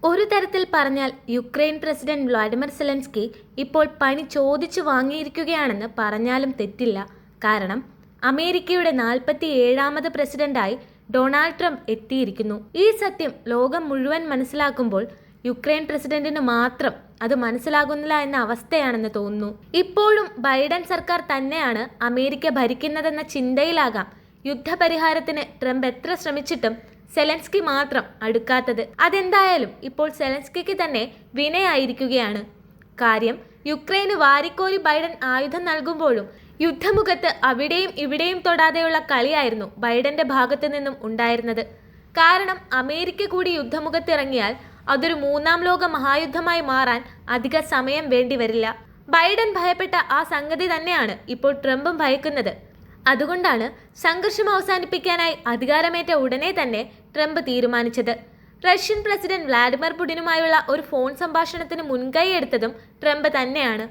ഒരു തരത്തിൽ പറഞ്ഞാൽ യുക്രൈൻ പ്രസിഡന്റ് വ്ളാഡിമിർ സെലൻസ്കി ഇപ്പോൾ പണി ചോദിച്ചു വാങ്ങിയിരിക്കുകയാണെന്ന് പറഞ്ഞാലും തെറ്റില്ല. കാരണം അമേരിക്കയുടെ 47ാമത് പ്രസിഡന്റായി ഡൊണാൾഡ് ട്രംപ് എത്തിയിരിക്കുന്നു. ഈ സത്യം ലോകം മുഴുവൻ മനസ്സിലാക്കുമ്പോൾ യുക്രൈൻ പ്രസിഡന്റിന് മാത്രം അത് മനസ്സിലാകുന്നില്ല എന്ന അവസ്ഥയാണെന്ന് തോന്നുന്നു. ഇപ്പോഴും ബൈഡൻ സർക്കാർ തന്നെയാണ് അമേരിക്ക ഭരിക്കുന്നതെന്ന ചിന്തയിലാകാം യുദ്ധപരിഹാരത്തിന് ട്രംപ് എത്ര ശ്രമിച്ചിട്ടും സെലൻസ്കി മാത്രം അടുക്കാത്തത്. അതെന്തായാലും ഇപ്പോൾ സെലൻസ്കിക്ക് തന്നെ വിനയായിരിക്കുകയാണ്. കാര്യം യുക്രൈന് വാരിക്കോരി ബൈഡൻ ആയുധം നൽകുമ്പോഴും യുദ്ധമുഖത്ത് അവിടെയും ഇവിടെയും തൊടാതെയുള്ള കളിയായിരുന്നു ബൈഡന്റെ ഭാഗത്തു നിന്നും ഉണ്ടായിരുന്നത്. കാരണം അമേരിക്ക കൂടി യുദ്ധമുഖത്തിറങ്ങിയാൽ അതൊരു മൂന്നാം ലോക മഹായുദ്ധമായി മാറാൻ അധിക സമയം വേണ്ടിവരില്ല. ബൈഡൻ ഭയപ്പെട്ട ആ സംഗതി തന്നെയാണ് ഇപ്പോൾ ട്രംപും ഭയക്കുന്നത്. അതുകൊണ്ടാണ് സംഘർഷം അവസാനിപ്പിക്കാനായി അധികാരമേറ്റ ഉടനെ തന്നെ ട്രംപ് തീരുമാനിച്ചത്. റഷ്യൻ പ്രസിഡന്റ് വ്ളാഡിമിർ പുടിനുമായുള്ള ഒരു ഫോൺ സംഭാഷണത്തിന് മുൻകൈ എടുത്തതും ട്രംപ് തന്നെയാണ്.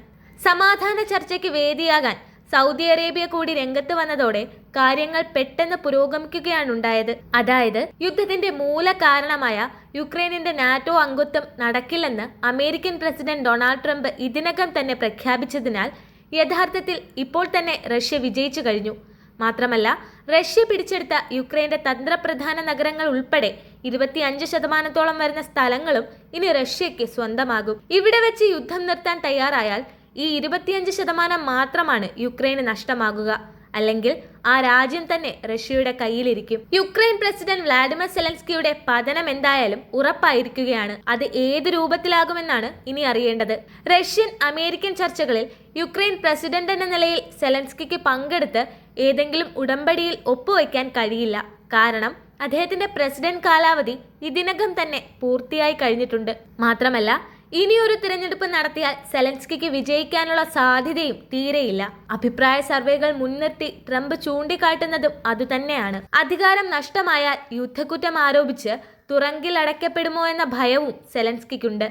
സമാധാന ചർച്ചയ്ക്ക് വേദിയാകാൻ സൗദി അറേബ്യ കൂടി രംഗത്ത് വന്നതോടെ കാര്യങ്ങൾ പെട്ടെന്ന് പുരോഗമിക്കുകയാണുണ്ടായത്. അതായത് യുദ്ധത്തിന്റെ മൂല കാരണമായ യുക്രൈനിന്റെ നാറ്റോ അംഗത്വം നടക്കില്ലെന്ന് അമേരിക്കൻ പ്രസിഡന്റ് ഡൊണാൾഡ് ട്രംപ് ഇതിനകം തന്നെ പ്രഖ്യാപിച്ചതിനാൽ യഥാർത്ഥത്തിൽ ഇപ്പോൾ തന്നെ റഷ്യ വിജയിച്ചു കഴിഞ്ഞു. മാത്രമല്ല റഷ്യ പിടിച്ചെടുത്ത യുക്രൈന്റെ തന്ത്രപ്രധാന നഗരങ്ങൾ ഉൾപ്പെടെ 25% വരുന്ന സ്ഥലങ്ങളും ഇനി റഷ്യയ്ക്ക് സ്വന്തമാകും. ഇവിടെ വെച്ച് യുദ്ധം നിർത്താൻ തയ്യാറായാൽ ഈ 25% മാത്രമാണ് യുക്രൈന് നഷ്ടമാകുക. അല്ലെങ്കിൽ ആ രാജ്യം തന്നെ റഷ്യയുടെ കയ്യിലിരിക്കും. യുക്രൈൻ പ്രസിഡന്റ് വ്ളാഡിമിർ സെലൻസ്കിയുടെ പതനം എന്തായാലും ഉറപ്പായിരിക്കുകയാണ്. അത് ഏത് രൂപത്തിലാകുമെന്നാണ് ഇനി അറിയേണ്ടത്. റഷ്യൻ അമേരിക്കൻ ചർച്ചകളിൽ യുക്രൈൻ പ്രസിഡന്റ് എന്ന നിലയിൽ സെലൻസ്കിക്ക് പങ്കെടുത്ത് ഏതെങ്കിലും ഉടമ്പടിയിൽ ഒപ്പുവയ്ക്കാൻ കഴിയില്ല. കാരണം അദ്ദേഹത്തിന്റെ പ്രസിഡന്റ് കാലാവധി ഇതിനകം തന്നെ പൂർത്തിയായി കഴിഞ്ഞിട്ടുണ്ട്. മാത്രമല്ല ഇനിയൊരു തിരഞ്ഞെടുപ്പ് നടത്തിയാൽ സെലൻസ്കിക്ക് വിജയിക്കാനുള്ള സാധ്യതയും തീരെയില്ല. അഭിപ്രായ സർവേകൾ മുൻനിർത്തി ട്രംപ് ചൂണ്ടിക്കാട്ടുന്നതും അതുതന്നെയാണ്. അധികാരം നഷ്ടമായാൽ യുദ്ധക്കുറ്റം ആരോപിച്ച് തുറങ്കിലടയ്ക്കപ്പെടുമോ എന്ന ഭയവും സെലൻസ്കിക്കുണ്ട്.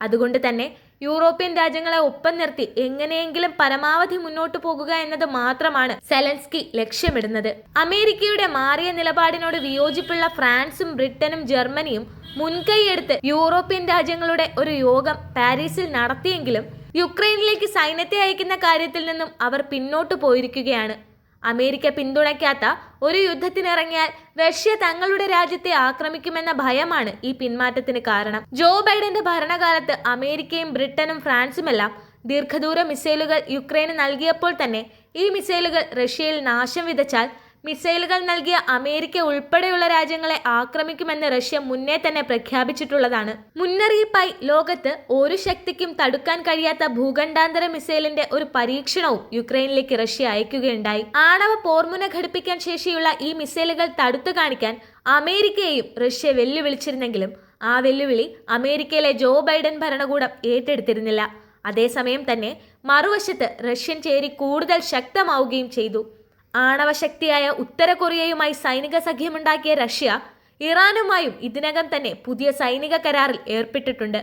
അതുകൊണ്ട് തന്നെ യൂറോപ്യൻ രാജ്യങ്ങളെ ഒപ്പം നിർത്തി എങ്ങനെയെങ്കിലും പരമാവധി മുന്നോട്ടു പോകുക എന്നത് മാത്രമാണ് സെലൻസ്കി ലക്ഷ്യമിടുന്നത്. അമേരിക്കയുടെ മാറിയ നിലപാടിനോട് വിയോജിപ്പുള്ള ഫ്രാൻസും ബ്രിട്ടനും ജർമ്മനിയും മുൻകൈയെടുത്ത് യൂറോപ്യൻ രാജ്യങ്ങളുടെ ഒരു യോഗം പാരീസിൽ നടത്തിയെങ്കിലും യുക്രൈനിലേക്ക് സൈന്യത്തെ അയക്കുന്ന കാര്യത്തിൽ നിന്നും അവർ പിന്നോട്ടു പോയിരിക്കുകയാണ്. അമേരിക്ക പിന്തുണയ്ക്കാത്ത ഒരു യുദ്ധത്തിനിറങ്ങിയാൽ റഷ്യ തങ്ങളുടെ രാജ്യത്തെ ആക്രമിക്കുമെന്ന ഭയമാണ് ഈ പിന്മാറ്റത്തിന് കാരണം. ജോ ബൈഡന്റെ ഭരണകാലത്ത് അമേരിക്കയും ബ്രിട്ടനും ഫ്രാൻസുമെല്ലാം ദീർഘദൂര മിസൈലുകൾ യുക്രൈന് നൽകിയപ്പോൾ തന്നെ ഈ മിസൈലുകൾ റഷ്യയിൽ നാശം വിതച്ചാൽ മിസൈലുകൾ നൽകിയ അമേരിക്ക ഉൾപ്പെടെയുള്ള രാജ്യങ്ങളെ ആക്രമിക്കുമെന്ന് റഷ്യ മുന്നേ തന്നെ പ്രഖ്യാപിച്ചിട്ടുള്ളതാണ്. മുന്നറിയിപ്പായി ലോകത്ത് ഒരു ശക്തിക്കും തടുക്കാൻ കഴിയാത്ത ഭൂഖണ്ഡാന്തര മിസൈലിന്റെ ഒരു പരീക്ഷണവും യുക്രൈനിലേക്ക് റഷ്യ അയക്കുകയുണ്ടായി. ആണവ പോർമുന ഘടിപ്പിക്കാൻ ശേഷിയുള്ള ഈ മിസൈലുകൾ തടുത്തു കാണിക്കാൻ അമേരിക്കയെയും റഷ്യ വെല്ലുവിളിച്ചിരുന്നെങ്കിലും ആ വെല്ലുവിളി അമേരിക്കയിലെ ജോ ബൈഡൻ ഭരണകൂടം ഏറ്റെടുത്തിരുന്നില്ല. അതേസമയം തന്നെ മറുവശത്ത് റഷ്യൻ ചേരി കൂടുതൽ ശക്തമാവുകയും ചെയ്തു. ആണവശക്തിയായ ഉത്തര കൊറിയയുമായി സൈനിക സഖ്യമുണ്ടാക്കിയ റഷ്യ ഇറാനുമായും ഇതിനകം തന്നെ പുതിയ സൈനിക കരാറിൽ ഏർപ്പെട്ടിട്ടുണ്ട്.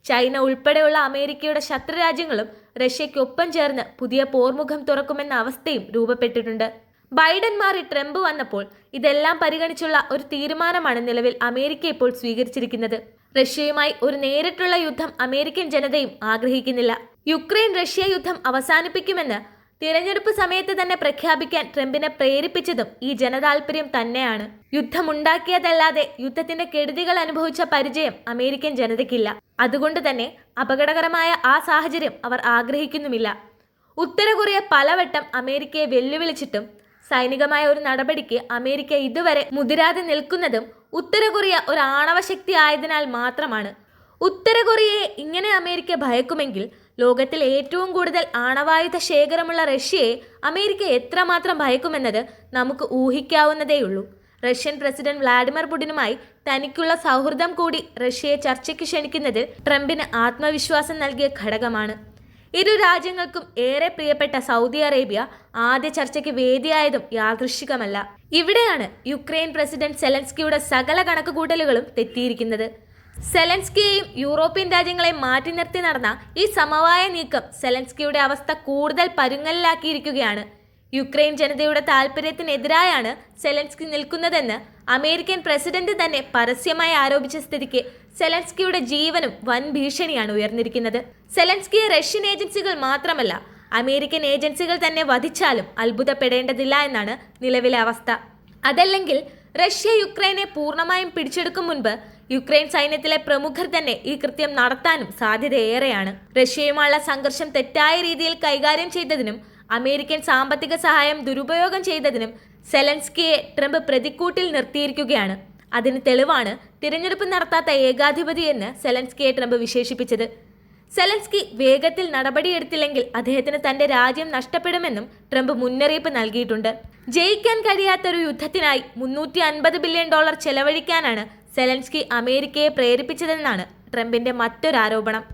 ചൈന ഉൾപ്പെടെയുള്ള അമേരിക്കയുടെ ശത്രുരാജ്യങ്ങളും റഷ്യയ്ക്കൊപ്പം ചേർന്ന് പുതിയ പോർമുഖം തുറക്കുമെന്ന അവസ്ഥയും രൂപപ്പെട്ടിട്ടുണ്ട്. ബൈഡൻ മാറി ട്രംപ് വന്നപ്പോൾ ഇതെല്ലാം പരിഗണിച്ചുള്ള ഒരു തീരുമാനമാണ് നിലവിൽ അമേരിക്ക ഇപ്പോൾ സ്വീകരിച്ചിരിക്കുന്നത്. റഷ്യയുമായി ഒരു നേരിട്ടുള്ള യുദ്ധം അമേരിക്കൻ ജനതയും ആഗ്രഹിക്കുന്നില്ല. യുക്രൈൻ റഷ്യ യുദ്ധം അവസാനിപ്പിക്കുമെന്ന് തിരഞ്ഞെടുപ്പ് സമയത്ത് തന്നെ പ്രഖ്യാപിക്കാൻ ട്രംപിനെ പ്രേരിപ്പിച്ചതും ഈ ജനതാൽപര്യം തന്നെയാണ്. യുദ്ധമുണ്ടാക്കിയതല്ലാതെ യുദ്ധത്തിന്റെ കെടുതികൾ അനുഭവിച്ച പരിചയം അമേരിക്കൻ ജനതയ്ക്കില്ല. അതുകൊണ്ട് തന്നെ അപകടകരമായ ആ സാഹചര്യം അവർ ആഗ്രഹിക്കുന്നുമില്ല. ഉത്തര കൊറിയ പലവട്ടം അമേരിക്കയെ വെല്ലുവിളിച്ചിട്ടും സൈനികമായ ഒരു നടപടിക്ക് അമേരിക്ക ഇതുവരെ മുതിരാതെ നിൽക്കുന്നതും ഉത്തര കൊറിയ ഒരു ആണവശക്തി ആയതിനാൽ മാത്രമാണ്. ഉത്തര കൊറിയയെ ഇങ്ങനെ അമേരിക്ക ഭയക്കുമെങ്കിൽ ലോകത്തിൽ ഏറ്റവും കൂടുതൽ ആണവായുധ ശേഖരമുള്ള റഷ്യയെ അമേരിക്ക എത്രമാത്രം ഭയക്കുമെന്നത് നമുക്ക് ഊഹിക്കാവുന്നതേയുള്ളൂ. റഷ്യൻ പ്രസിഡന്റ് വ്ളാഡിമിർ പുടിനുമായി തനിക്കുള്ള സൗഹൃദം കൂടി റഷ്യയെ ചർച്ചയ്ക്ക് ക്ഷണിക്കുന്നതിൽ ട്രംപിന് ആത്മവിശ്വാസം നൽകിയ ഘടകമാണ്. ഇരു രാജ്യങ്ങൾക്കും ഏറെ പ്രിയപ്പെട്ട സൗദി അറേബ്യ ആദ്യ ചർച്ചയ്ക്ക് വേദിയായതും യാദൃശ്ചികമല്ല. ഇവിടെയാണ് യുക്രൈൻ പ്രസിഡന്റ് സെലൻസ്കിയുടെ സകല കണക്കുകൂട്ടലുകളും തെറ്റിയിരിക്കുന്നത്. സെലൻസ്കിയെയും യൂറോപ്യൻ രാജ്യങ്ങളെ മാറ്റി നിർത്തി നടന്ന ഈ സമവായ നീക്കം സെലൻസ്കിയുടെ അവസ്ഥ കൂടുതൽ പരുങ്ങലിലാക്കിയിരിക്കുകയാണ്. യുക്രൈൻ ജനതയുടെ താൽപര്യത്തിനെതിരായാണ് സെലൻസ്കി നിൽക്കുന്നതെന്ന് അമേരിക്കൻ പ്രസിഡന്റ് തന്നെ പരസ്യമായി ആരോപിച്ച സ്ഥിതിക്ക് സെലൻസ്കിയുടെ ജീവനും വൻ ഭീഷണിയാണ് ഉയർന്നിരിക്കുന്നത്. സെലൻസ്കിയെ റഷ്യൻ ഏജൻസികൾ മാത്രമല്ല അമേരിക്കൻ ഏജൻസികൾ തന്നെ വധിച്ചാലും അത്ഭുതപ്പെടേണ്ടതില്ല എന്നാണ് നിലവിലെ അവസ്ഥ. അതല്ലെങ്കിൽ റഷ്യ യുക്രൈനെ പൂർണ്ണമായും പിടിച്ചെടുക്കും മുൻപ് യുക്രൈൻ സൈന്യത്തിലെ പ്രമുഖർ തന്നെ ഈ കൃത്യം നടത്താനും സാധ്യതയേറെയാണ്. റഷ്യയുമായുള്ള സംഘർഷം തെറ്റായ രീതിയിൽ കൈകാര്യം ചെയ്തതിനും അമേരിക്കൻ സാമ്പത്തിക സഹായം ദുരുപയോഗം ചെയ്തതിനും സെലൻസ്കിയെ ട്രംപ് പ്രതിക്കൂട്ടിൽ നിർത്തിയിരിക്കുകയാണ്. അതിന് തെളിവാണ് തിരഞ്ഞെടുപ്പ് നടത്താത്ത ഏകാധിപതി എന്ന് സെലൻസ്കിയെ ട്രംപ് വിശേഷിപ്പിച്ചത്. സെലൻസ്കി വേഗത്തിൽ നടപടിയെടുത്തില്ലെങ്കിൽ അദ്ദേഹത്തിന് തന്റെ രാജ്യം നഷ്ടപ്പെടുമെന്നും ട്രംപ് മുന്നറിയിപ്പ് നൽകിയിട്ടുണ്ട്. ജയിക്കാൻ കഴിയാത്തൊരു യുദ്ധത്തിനായി $350 ബില്യൺ ചെലവഴിക്കാനാണ് സെലൻസ്കി അമേരിക്കയെ പ്രേരിപ്പിച്ചതെന്നാണ് ട്രംപിന്റെ മറ്റൊരു ആരോപണം.